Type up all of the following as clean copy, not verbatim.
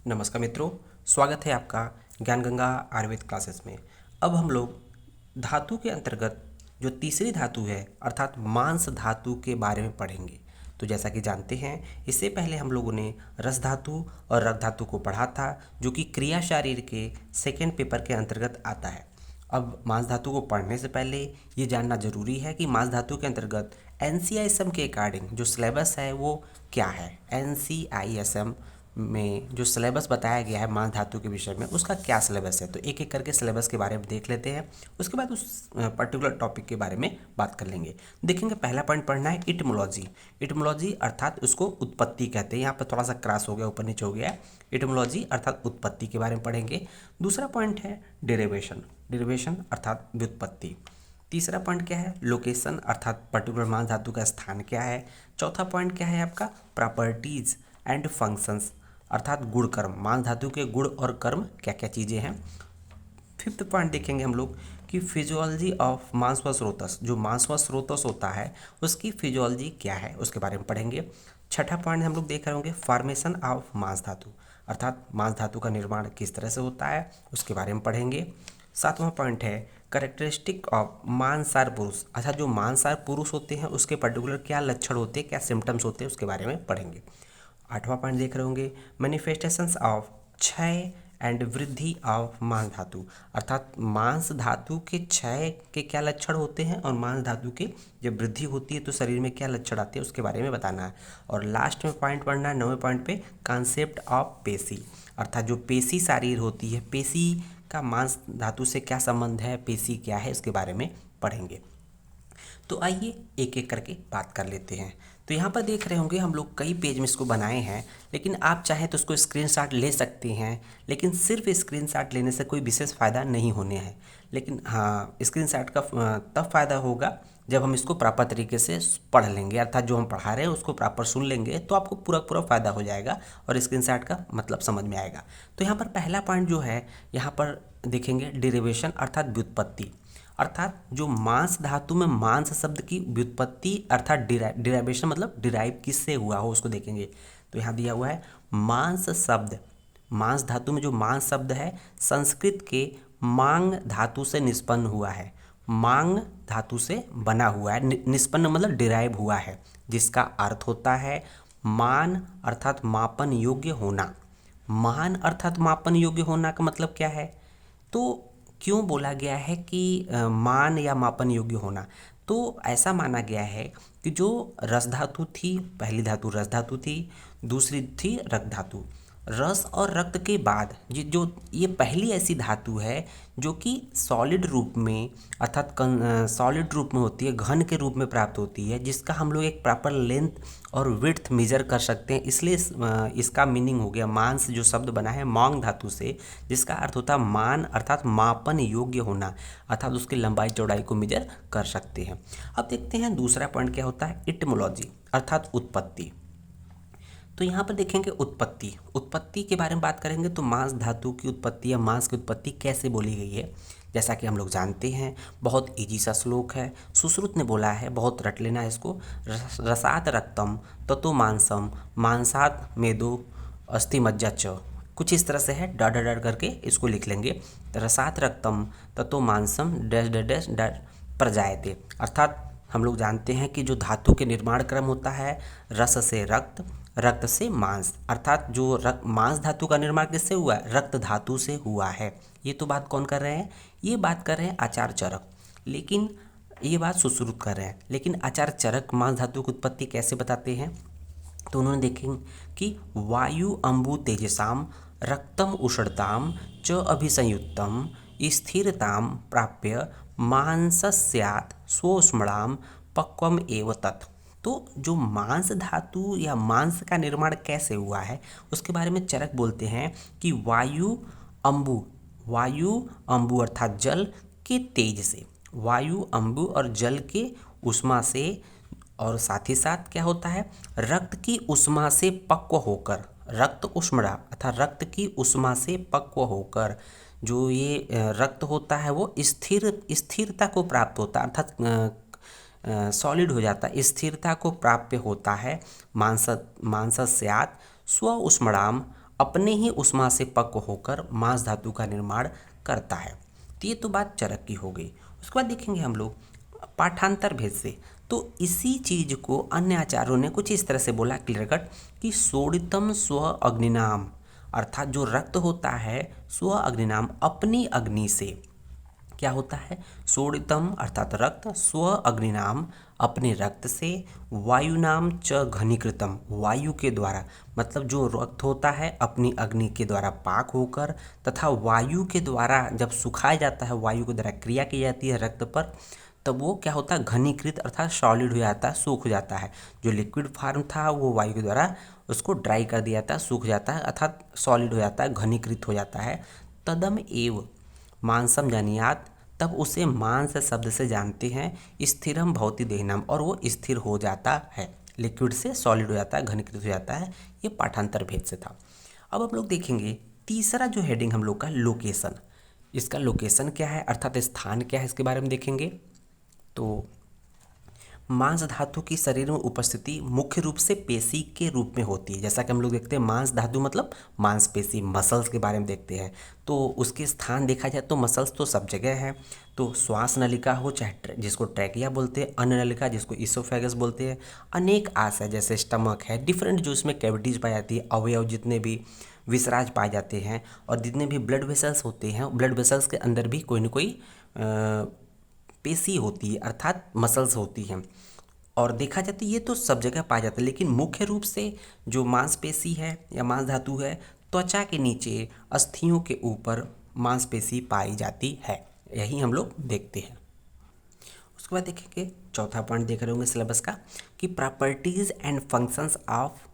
नमस्कार मित्रों, स्वागत है आपका ज्ञान गंगा आयुर्वेद क्लासेस में। अब हम लोग धातु के अंतर्गत जो तीसरी धातु है अर्थात मांस धातु के बारे में पढ़ेंगे। तो जैसा कि जानते हैं, इससे पहले हम लोगों ने रस धातु और रक्त धातु को पढ़ा था, जो कि क्रिया शारीर के सेकेंड पेपर के अंतर्गत आता है। अब मांस धातु को पढ़ने से पहले ये जानना जरूरी है कि मांस धातु के अंतर्गत NCISM के अकॉर्डिंग जो सिलेबस है वो क्या है। NCISM में जो सिलेबस बताया गया है मांस धातु के विषय में, उसका क्या सिलेबस है। तो एक एक करके सिलेबस के बारे में देख लेते हैं, उसके बाद उस पर्टिकुलर टॉपिक के बारे में बात कर लेंगे। देखेंगे, पहला पॉइंट पढ़ना है इटमोलॉजी। इटमोलॉजी अर्थात उसको उत्पत्ति कहते हैं। यहाँ पर थोड़ा सा क्रॉस हो गया, ऊपर नीचे हो गया। इटमोलॉजी अर्थात उत्पत्ति के बारे में पढ़ेंगे। दूसरा पॉइंट है डेरिवेशन। डेरिवेशन अर्थात व्युत्पत्ति। तीसरा पॉइंट क्या है, लोकेशन अर्थात पर्टिकुलर मांस धातु का स्थान क्या है। चौथा पॉइंट क्या है आपका, प्रॉपर्टीज एंड फंक्शंस अर्थात गुण कर्म। मांस धातु के गुण और कर्म क्या क्या चीज़ें हैं। फिफ्थ पॉइंट देखेंगे हम लोग कि फिजियोलॉजी ऑफ मांस व स्रोतस। जो मांस व स्रोतस होता है उसकी फिजियोलॉजी क्या है, उसके बारे में पढ़ेंगे। छठा पॉइंट हम लोग देख रहे होंगे फॉर्मेशन ऑफ मांस धातु अर्थात मांस धातु का निर्माण किस तरह से होता है, उसके बारे में पढ़ेंगे। सातवां पॉइंट है करेक्टरिस्टिक ऑफ मांसाहार पुरुष अर्थात जो मांसाहार पुरुष होते हैं उसके पर्टिकुलर क्या लक्षण होते हैं, क्या सिम्टम्स होते हैं, उसके बारे में पढ़ेंगे। आठवां पॉइंट देख रहे होंगे मैनिफेस्टेशंस ऑफ क्षय एंड वृद्धि ऑफ मांस धातु अर्थात मांस धातु के क्षय के क्या लक्षण होते हैं और मांस धातु के जब वृद्धि होती है तो शरीर में क्या लक्षण आते हैं, उसके बारे में बताना है। और लास्ट में पॉइंट पढ़ना है 9वें पॉइंट पे कॉन्सेप्ट ऑफ पेशी अर्थात जो पेशी शरीर होती है, पेशी का मांस धातु से क्या संबंध है, पेशी क्या है, उसके बारे में पढ़ेंगे। तो आइए एक एक करके बात कर लेते हैं। तो यहाँ पर देख रहे होंगे हम लोग कई पेज में इसको बनाए हैं, लेकिन आप चाहें तो उसको स्क्रीनशॉट ले सकते हैं, लेकिन सिर्फ स्क्रीनशॉट लेने से कोई विशेष फ़ायदा नहीं होने हैं। लेकिन हाँ, स्क्रीनशॉट का तब फ़ायदा होगा जब हम इसको प्रॉपर तरीके से पढ़ लेंगे, अर्थात जो हम पढ़ा रहे हैं उसको प्रॉपर सुन लेंगे तो आपको पूरा पूरा फ़ायदा हो जाएगा और स्क्रीनशॉट का मतलब समझ में आएगा। तो यहाँ पर पहला पॉइंट जो है, यहाँ पर देखेंगे डेरिवेशन अर्थात व्युत्पत्ति अर्थात जो मांस धातु में मांस शब्द की व्युत्पत्ति अर्थात डिराइवेशन मतलब डिराइव किससे हुआ हो उसको देखेंगे। तो यहाँ दिया हुआ है मांस शब्द, मांस धातु में जो मांस शब्द है संस्कृत के मांग धातु से निष्पन्न हुआ है। मांग धातु से बना हुआ है, निष्पन्न मतलब डिराइव हुआ है, जिसका अर्थ होता है मान अर्थात मापन योग्य होना। मान अर्थात मापन योग्य होना का मतलब क्या है, तो क्यों बोला गया है कि मान या मापन योग्य होना। तो ऐसा माना गया है कि जो रस धातु थी, पहली धातु रस धातु थी, दूसरी थी रक्त धातु। रस और रक्त के बाद ये पहली ऐसी धातु है जो कि सॉलिड रूप में अर्थात सॉलिड रूप में होती है, घन के रूप में प्राप्त होती है, जिसका हम लोग एक प्रॉपर लेंथ और विड्थ मेजर कर सकते हैं। इसलिए इसका मीनिंग हो गया मांस, जो शब्द बना है मांग धातु से, जिसका अर्थ होता है मान अर्थात मापन योग्य होना, अर्थात उसकी लंबाई चौड़ाई को मेजर कर सकते हैं। अब देखते हैं दूसरा पॉइंट क्या होता है, इटमोलॉजी अर्थात उत्पत्ति। तो यहाँ पर देखेंगे उत्पत्ति, उत्पत्ति के बारे में बात करेंगे तो मांस धातु की उत्पत्ति या मांस की उत्पत्ति कैसे बोली गई है। जैसा कि हम लोग जानते हैं, बहुत इजी सा श्लोक है, सुश्रुत ने बोला है, बहुत रट लेना है इसको। रसात रक्तम ततो मांसम मांसात मेदो अस्थि मज्जा च, कुछ इस तरह से है, डॉट डॉट डॉट करके इसको लिख लेंगे। रसात रक्तम ततो मांसम डैश डैश डैश डैश प्रजायते अर्थात हम लोग जानते हैं कि जो धातु के निर्माण क्रम होता है, रस से रक्त, रक्त से मांस, अर्थात जो मांस धातु का निर्माण किससे हुआ है, रक्त धातु से हुआ है। ये तो बात कौन कर रहे हैं, ये बात कर रहे हैं आचार्य चरक, लेकिन ये बात सुश्रुत कर रहे हैं। लेकिन आचार्य चरक मांस धातु की उत्पत्ति कैसे बताते हैं, तो उन्होंने देखें कि वायु अम्बु तेजसाम रक्तम उषणताम च अभिसंयुक्तम स्थिरताम प्राप्य मांसस्यात् स्वोष्मणाम पक्वम एव तत्। तो जो मांस धातु या मांस का निर्माण कैसे हुआ है उसके बारे में चरक बोलते हैं कि वायु अम्बु अर्थात जल के तेज से, वायु अम्बु और जल के उष्मा से, और साथ ही साथ क्या होता है, रक्त की उष्मा से पक्व होकर, रक्त उष्मणा अर्थात रक्त की उष्मा से पक्व होकर जो ये रक्त होता है वो स्थिरता को प्राप्त होता है, अर्थात सॉलिड हो जाता है, स्थिरता को प्राप्य होता है। मांसस्यात् स्व उष्मणाम अपने ही उष्मा से पक्व होकर मांस धातु का निर्माण करता है। तो ये तो बात चरक की हो गई। उसके बाद देखेंगे हम लोग पाठांतर भेद से, तो इसी चीज को अन्य आचार्यों ने कुछ इस तरह से बोला क्लियर कट कि सोडितम स्व अग्निनाम, अर्थात जो रक्त होता है स्व अग्निनाम अपनी अग्नि से, क्या होता है, सोडितम अर्थात रक्त, स्व अग्निनाम अपने रक्त से, वायुनाम च घनीकृतम वायु के द्वारा, मतलब जो रक्त होता है अपनी अग्नि के द्वारा पाक होकर तथा वायु के द्वारा जब सुखाया जाता है, वायु के द्वारा क्रिया की जाती है रक्त पर, तब वो क्या होता है, घनीकृत अर्थात सॉलिड हो जाता है, सूख जाता है। जो लिक्विड फॉर्म था वो वायु के द्वारा उसको ड्राई कर दिया जाता है, सूख जाता है अर्थात सॉलिड हो जाता है, घनीकृत हो जाता है। तदम एव मांसम जानियात, तब उसे मांस शब्द से जानते हैं, स्थिरम भवति देहिनम, और वो स्थिर हो जाता है, लिक्विड से सॉलिड हो जाता है, घनीकृत हो जाता है। ये पाठांतर भेद से था। अब हम लोग देखेंगे तीसरा जो हेडिंग हम लोग का लोकेशन, इसका लोकेशन क्या है अर्थात स्थान क्या है, इसके बारे में देखेंगे। तो मांस धातु की शरीर में उपस्थिति मुख्य रूप से पेशी के रूप में होती है। जैसा कि हम लोग देखते हैं मांस धातु मतलब मांसपेशी, मसल्स के बारे में देखते हैं। तो उसके स्थान देखा जाए तो मसल्स तो सब जगह है। तो श्वास नलिका हो चाहे जिसको ट्रैकिया बोलते हैं, अन्न नलिका जिसको इसोफेगस बोलते हैं, अनेक आस है जैसे स्टमक है, डिफरेंट जो इसमें कैविटीज पाई जाती है, अवयव जितने भी विसराज पाए जाते हैं, और जितने भी ब्लड वेसल्स होते हैं, ब्लड वेसल्स के अंदर भी कोई ना कोई पेशी होती है अर्थात मसल्स होती हैं। और देखा जाए तो ये तो सब जगह पाया जाता है, लेकिन मुख्य रूप से जो मांसपेशी है या मांस धातु है, त्वचा के नीचे अस्थियों के ऊपर मांसपेशी पाई जाती है। यही हम लोग देखते हैं। उसके बाद देखेंगे चौथा पॉइंट देख रहे होंगे सिलेबस का कि प्रॉपर्टीज एंड फंक्शंस ऑफ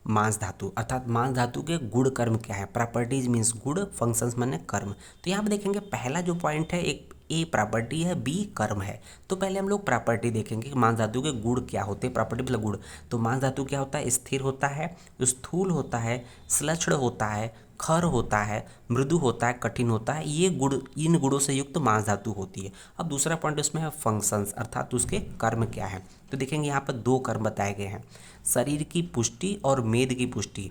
मांस धातु, अर्थात मांस धातु के गुण कर्म क्या है। प्रॉपर्टीज मीन्स गुण, फंक्शंस माने कर्म। तो यहाँ पर देखेंगे पहला जो पॉइंट है, एक ए प्रॉपर्टी है, बी कर्म है। तो पहले हम लोग प्रॉपर्टी देखेंगे कि मांस धातु के गुण क्या होते हैं। प्रॉपर्टी मतलब गुण, तो मांस धातु क्या होता है, स्थिर होता है, स्थूल होता है, श्लक्ष्ण होता है, खर होता है, मृदु होता है, कठिन होता है। ये गुण, इन गुणों से युक्त मांस धातु होती है। अब दूसरा पॉइंट उसमें है फंक्शंस, अर्थात उसके कर्म क्या है। तो देखेंगे यहाँ पर दो कर्म बताए गए हैं, शरीर की पुष्टि और मेद की पुष्टि।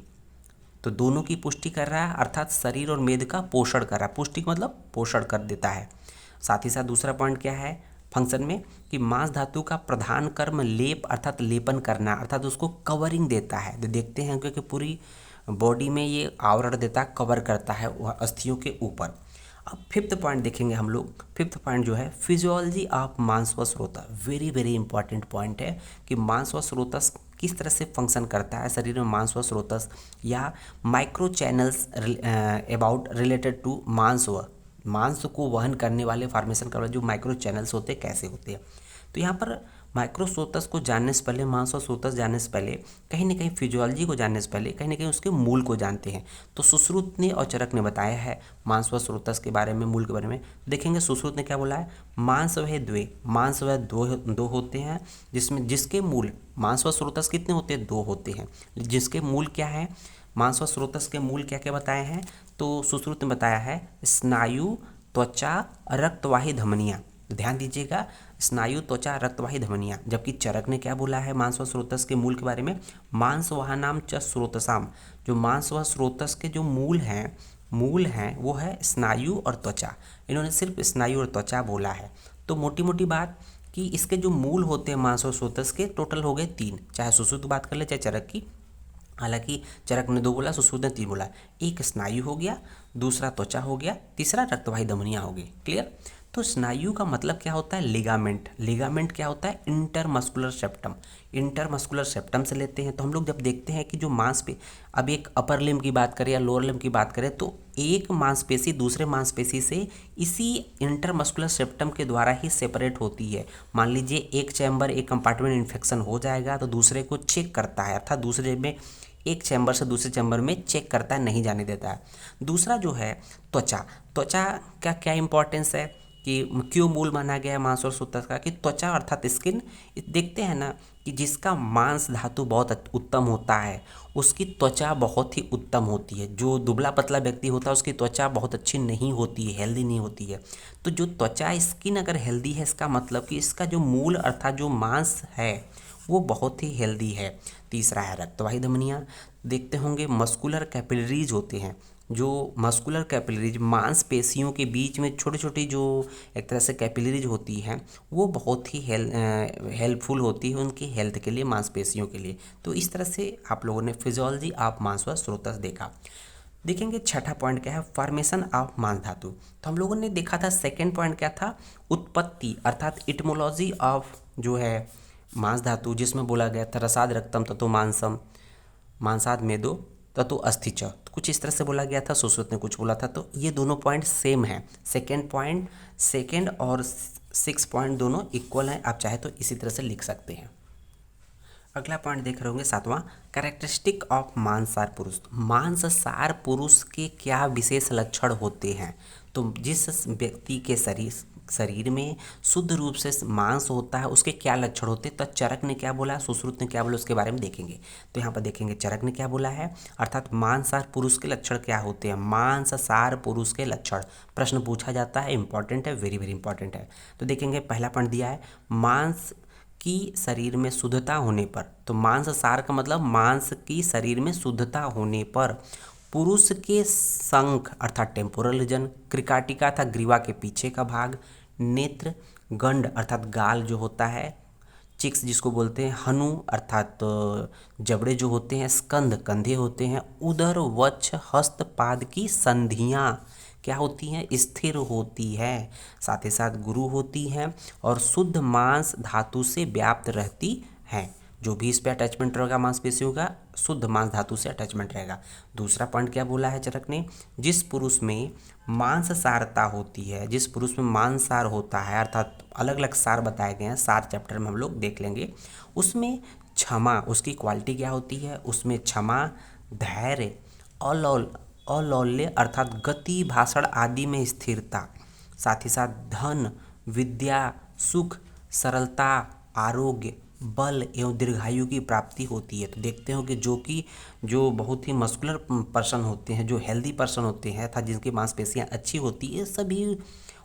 तो दोनों की पुष्टि कर रहा है, अर्थात शरीर और मेद का पोषण कर रहा है। पुष्टि का मतलब पोषण कर देता है। साथ ही साथ दूसरा पॉइंट क्या है फंक्शन में कि मांस धातु का प्रधान कर्म लेप अर्थात लेपन करना, अर्थात उसको कवरिंग देता है। तो देखते हैं क्योंकि पूरी बॉडी में ये आवरण देता है, कवर करता है वह अस्थियों के ऊपर। अब फिफ्थ पॉइंट देखेंगे हम लोग। फिफ्थ पॉइंट जो है फिजियोलॉजी ऑफ मांस व स्रोता, वेरी वेरी इंपॉर्टेंट पॉइंट है कि मांस व स्रोतस किस तरह से फंक्शन करता है शरीर में, मांस व स्रोतस या micro channels about related to मांस को वहन करने वाले फॉर्मेशन करने वाले जो माइक्रो चैनल्स होते हैं कैसे होते हैं। तो यहाँ पर माइक्रो स्रोतस को जानने से पहले, मांस और स्रोतस जानने से पहले, कहीं ना कहीं फिजियोलॉजी को जानने से पहले कहीं ना कहीं उसके मूल को जानते हैं। तो सुश्रुत ने और चरक ने बताया है मांस व स्रोतस के बारे में, मूल के बारे में। देखेंगे सुश्रुत ने क्या बोला है, मांस वह द्वे, मांस वह दो होते हैं, जिसके मूल, मांस व स्रोतस कितने होते हैं, दो होते हैं, जिसके मूल क्या है, मांस व स्रोतस के मूल क्या क्या बताए हैं। तो सुश्रुत ने बताया है स्नायु, त्वचा, रक्तवाही धमनियाँ। ध्यान दीजिएगा, स्नायु, त्वचा, रक्तवाही धमनियाँ। जबकि चरक ने क्या बोला है मांस व स्रोतस के मूल के बारे में, मांस वाहनाम च स्रोतसाम, जो मांस व स्रोतस के जो मूल हैं वो है स्नायु और त्वचा। इन्होंने सिर्फ स्नायु और त्वचा बोला है। तो मोटी मोटी बात कि इसके जो मूल होते हैं मांस और स्रोतस के टोटल हो गए तीन, चाहे सुश्रुत की बात कर ले चाहे चरक की। हालांकि चरक ने दो बोला, सुश्रुत ने तीन बोला। एक स्नायु हो गया, दूसरा त्वचा हो गया, तीसरा रक्तवाही धमनियाँ हो गई। क्लियर। तो स्नायु का मतलब क्या होता है, लिगामेंट। लिगामेंट क्या होता है, इंटरमस्कुलर सेप्टम। इंटरमस्कुलर सेप्टम से लेते हैं। तो हम लोग जब देखते हैं कि जो मांस पे, अब एक अपर लिम्ब की बात करें या लोअर लिम्ब की बात करें, तो एक मांसपेशी दूसरे मांसपेशी से इसी इंटरमस्कुलर सेप्टम के द्वारा ही सेपरेट होती है। मान लीजिए एक चैम्बर, एक कंपार्टमेंट इन्फेक्शन हो जाएगा तो दूसरे को चेक करता है, अर्थात दूसरे में एक चैम्बर से दूसरे चैम्बर में चेक करता है, नहीं जाने देता है। दूसरा जो है त्वचा। त्वचा का क्या इंपॉर्टेंस है कि क्यों मूल माना गया है मांस और स्रोतस का, कि त्वचा अर्थात स्किन, देखते हैं ना कि जिसका मांस धातु बहुत उत्तम होता है उसकी त्वचा बहुत ही उत्तम होती है। जो दुबला पतला व्यक्ति होता है उसकी त्वचा बहुत अच्छी नहीं होती है, हेल्दी नहीं होती है। तो जो त्वचा, स्किन अगर हेल्दी है, इसका मतलब कि इसका जो मूल अर्थात जो मांस है वो बहुत ही हेल्दी है। तीसरा है रक्तवाही धमनियाँ। देखते होंगे मस्कुलर कैपिलरीज होते हैं। जो मस्कुलर कैपिलरीज मांसपेशियों के बीच में छोटी छोटी जो एक तरह से कैपिलरीज होती हैं, वो बहुत ही हेल्पफुल होती है उनकी हेल्थ के लिए, मांसपेशियों के लिए। तो इस तरह से आप लोगों ने फिजियोलॉजी ऑफ मांस व स्रोतस देखा। देखेंगे छठा पॉइंट क्या है, फॉर्मेशन ऑफ मांस धातु। तो हम लोगों ने देखा था सेकेंड पॉइंट क्या था, उत्पत्ति अर्थात इटमोलॉजी ऑफ जो है मांस धातु, जिसमें बोला गया था रसाद रक्तम ततो मांसम, मांसाद मेदो ततो अस्थि च। तो कुछ इस तरह से बोला गया था, सुश्रुत ने कुछ बोला था। तो ये दोनों पॉइंट सेम हैं, सेकेंड और 6 पॉइंट दोनों इक्वल हैं। आप चाहे तो इसी तरह से लिख सकते हैं। अगला पॉइंट देख रहे होंगे सातवां, कैरेक्टरिस्टिक ऑफ मांसाहार पुरुष। मांसाहार पुरुष के क्या विशेष लक्षण होते हैं। तो जिस व्यक्ति के शरीर में शुद्ध रूप से मांस होता है, उसके क्या लक्षण होते हैं। तो चरक ने क्या बोला, सुश्रुत ने क्या बोला, उसके बारे में देखेंगे। तो यहाँ पर देखेंगे चरक ने क्या बोला है, अर्थात मांसाहार पुरुष के लक्षण क्या होते हैं। मांसाहार पुरुष के लक्षण प्रश्न पूछा जाता है, इंपॉर्टेंट है, वेरी वेरी इंपॉर्टेंट है। तो देखेंगे पहला पॉइंट दिया है, मांस की शरीर में शुद्धता होने पर। तो मांसाहार का मतलब मांस की शरीर में शुद्धता होने पर पुरुष के शंख अर्थात टेम्पोरल रीजन, क्रिकाटिका था ग्रीवा के पीछे का भाग, नेत्र, गंड अर्थात गाल जो होता है, चिक्स जिसको बोलते हैं, हनु अर्थात जबड़े जो होते हैं, स्कंध कंधे होते हैं, उदर, वक्ष, हस्त, पाद की संधियाँ क्या होती हैं, स्थिर होती है। साथ ही साथ गुरु होती हैं और शुद्ध मांस धातु से व्याप्त रहती हैं। जो भी इस पे अटैचमेंट रहेगा मांसपेशियों का, शुद्ध मांस धातु से अटैचमेंट रहेगा। दूसरा पॉइंट क्या बोला है चरक ने, जिस पुरुष में मांससारता होती है, जिस पुरुष में मांसाहार होता है, अर्थात अलग अलग सार बताए गए हैं, सार चैप्टर में हम लोग देख लेंगे, उसमें क्षमा, उसकी क्वालिटी क्या होती है, उसमें क्षमा, धैर्य, अलौल्य अर्थात गति, भाषण आदि में स्थिरता, साथ ही साथ धन, विद्या, सुख, सरलता, आरोग्य, बल एवं दीर्घायु की प्राप्ति होती है। तो देखते हो कि जो बहुत ही मस्कुलर पर्सन होते हैं, जो हेल्दी पर्सन होते हैं था, जिनकी मांसपेशियां अच्छी होती है, सभी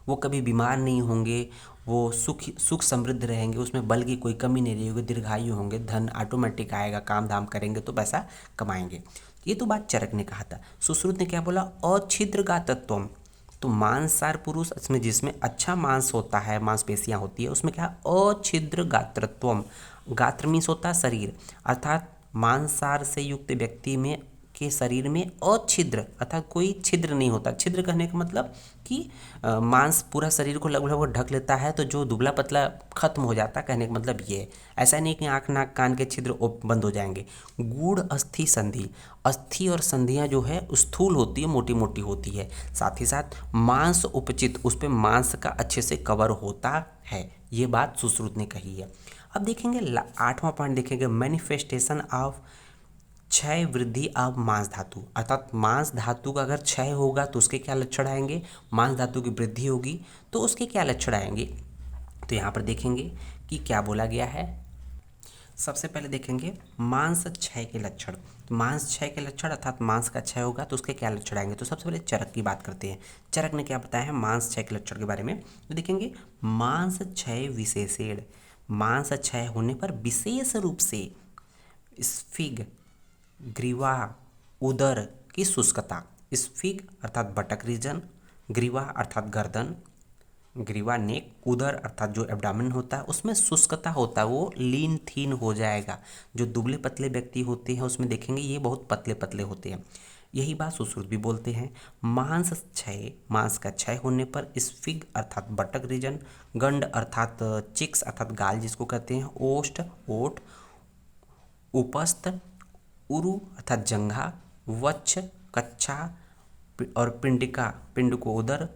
वो कभी बीमार नहीं होंगे, वो सुख समृद्ध रहेंगे, उसमें बल की कोई कमी नहीं रहेगी, दीर्घायु होंगे, धन ऑटोमेटिक आएगा, काम धाम करेंगे तो पैसा कमाएंगे। ये तो बात चरक ने कहा था। सुश्रुत ने क्या बोला, अछिद्र गात्रत्वम। तो मांसाहार पुरुष इसमें जिसमें अच्छा मांस होता है, मांसपेशियां होती है, उसमें क्या, अछिद्र गात्रत्वम। गात्र मीन्स होता है शरीर, अर्थात मांसाहार से युक्त व्यक्ति में के शरीर में अछिद्र अर्थात कोई छिद्र नहीं होता। छिद्र कहने का मतलब कि मांस पूरा शरीर को लगभग ढक लेता है, तो जो दुबला पतला खत्म हो जाता है, कहने का मतलब ये है। ऐसा नहीं कि आँख नाक कान के छिद्र बंद हो जाएंगे। गूढ़ अस्थि संधि, अस्थि और संधियाँ जो है स्थूल होती है, मोटी मोटी होती है। साथ ही साथ मांस उपचित, उस पर मांस का अच्छे से कवर होता है। ये बात सुश्रुत ने कही है। अब देखेंगे 8वां पॉइंट देखेंगे, मैनिफेस्टेशन ऑफ क्षय वृद्धि ऑफ मांस धातु, अर्थात मांस धातु का अगर क्षय होगा तो उसके क्या लक्षण आएंगे, मांस धातु की वृद्धि होगी तो उसके क्या लक्षण आएंगे। तो यहाँ पर देखेंगे कि क्या बोला गया है। सबसे पहले देखेंगे मांस क्षय के लक्षण। तो मांस क्षय के लक्षण अर्थात मांस का क्षय होगा तो उसके क्या लक्षण आएंगे। तो सबसे पहले चरक की बात करते हैं। चरक ने क्या बताया है मांस क्षय के लक्षण के बारे में। तो देखेंगे मांस क्षय विशेषण, मांस क्षय होने पर विशेष रूप से स्फिग, ग्रीवा, उदर की शुष्कता, स्फिग अर्थात बटक रीजन, ग्रीवा अर्थात गर्दन, ग्रीवा नेक, उदर अर्थात जो एब्डामिन होता है उसमें शुष्कता होता है, वो लीन थीन हो जाएगा। जो दुबले पतले व्यक्ति होते हैं उसमें देखेंगे ये बहुत पतले पतले होते हैं। यही बात सुश्रुत भी बोलते हैं। मांस क्षय, मांस का क्षय होने पर स्फिग अर्थात बटक रीजन, गंड अर्थात चिक्स अर्थात गाल जिसको कहते हैं, ओष्ठ ओठ, उपस्थ उरु अर्थात जंघा, वक्ष कच्छा और पिंडिका पिंड को उदर,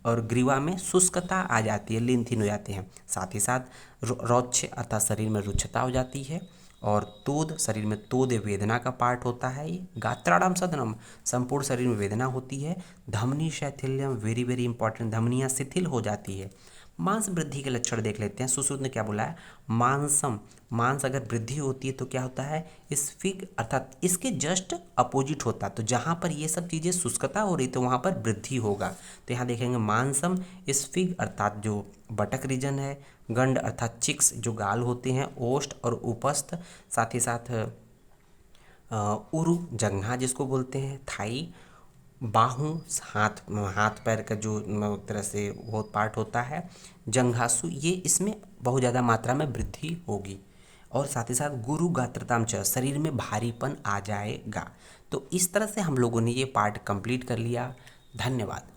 और ग्रीवा में शुष्कता आ जाती है, लीन थीन हो जाते हैं। साथ ही साथ रौक्ष अर्थात शरीर में रुक्षता हो जाती है, और तोद शरीर में तोद वेदना का पार्ट होता है। ये गात्राणाम सदनम संपूर्ण शरीर में वेदना होती है। धमनी शैथिल्यम वेरी वेरी इंपॉर्टेंट, धमनियाँ शिथिल हो जाती है। मांस वृद्धि के लक्षण देख लेते हैं। सुश्रुत ने क्या बोला है, मांसम, मांस अगर वृद्धि होती है तो क्या होता है, स्फिग अर्थात इसके जस्ट अपोजिट होता है। तो जहाँ पर ये सब चीज़ें शुष्कता हो रही तो वहाँ पर वृद्धि होगा। तो यहाँ देखेंगे मांसम, स्फिग अर्थात जो बटक रीजन है, गंड अर्थात चिक्स जो गाल होते हैं, ओष्ठ और उपस्थ, साथ ही साथ उरु जंघा जिसको बोलते हैं, थाई, बाहों हाथ हाथ पैर का जो एक तरह से वो पार्ट होता है, जंघासु, ये इसमें बहुत ज़्यादा मात्रा में वृद्धि होगी। और साथ ही साथ गुरु गात्रताम च, शरीर में भारीपन आ जाएगा। तो इस तरह से हम लोगों ने ये पार्ट कंप्लीट कर लिया। धन्यवाद।